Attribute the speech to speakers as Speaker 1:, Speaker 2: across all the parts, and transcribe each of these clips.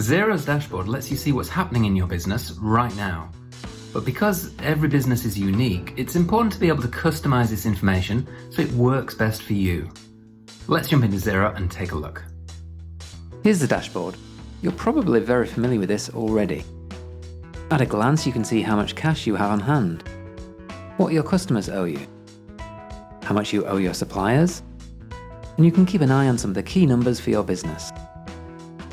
Speaker 1: Xero's dashboard lets you see what's happening in your business right now. But because every business is unique, it's important to be able to customize this information so it works best for you. Let's jump into Xero and take a look.
Speaker 2: Here's the dashboard. You're probably very familiar with this already. At a glance, you can see how much cash you have on hand, what your customers owe you, how much you owe your suppliers, and you can keep an eye on some of the key numbers for your business.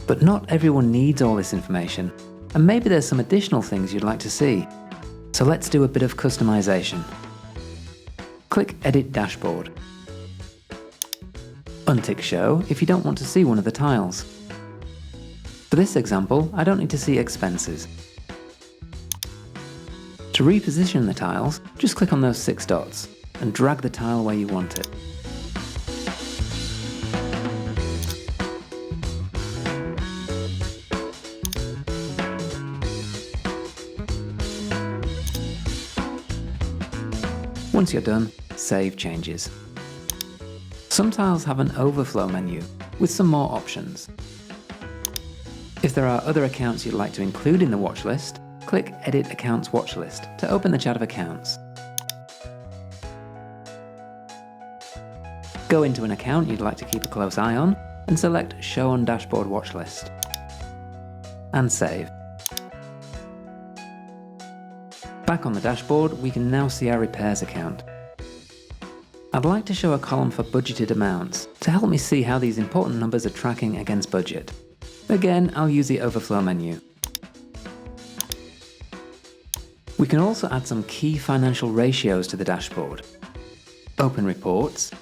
Speaker 2: But not everyone needs all this information, and maybe there's some additional things you'd like to see. So let's do a bit of customization. Click Edit Dashboard. Untick Show if you don't want to see one of the tiles. For this example, I don't need to see expenses. To reposition the tiles, just click on those 6 dots and drag the tile where you want it. Once you're done, save changes. Some tiles have an overflow menu with some more options. If there are other accounts you'd like to include in the watch list, click Edit Accounts Watch List to open the chat of accounts. Go into an account you'd like to keep a close eye on and select Show on Dashboard Watch List. And save. Back on the dashboard, we can now see our repairs account. I'd like to show a column for budgeted amounts to help me see how these important numbers are tracking against budget. Again, I'll use the overflow menu. We can also add some key financial ratios to the dashboard. Open Reports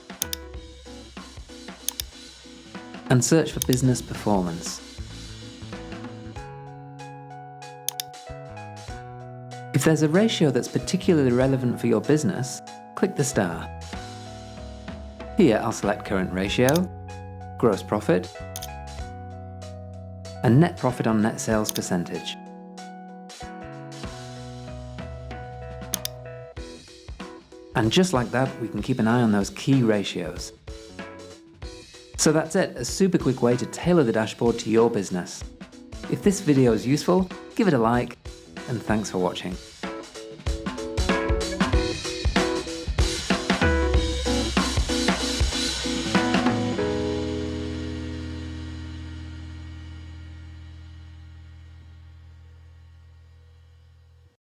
Speaker 2: and search for Business Performance. If there's a ratio that's particularly relevant for your business, click the star. Here I'll select Current Ratio, Gross Profit, and Net Profit on Net Sales Percentage. And just like that, we can keep an eye on those key ratios. So that's it, a super quick way to tailor the dashboard to your business. If this video is useful, give it a like, and thanks for watching.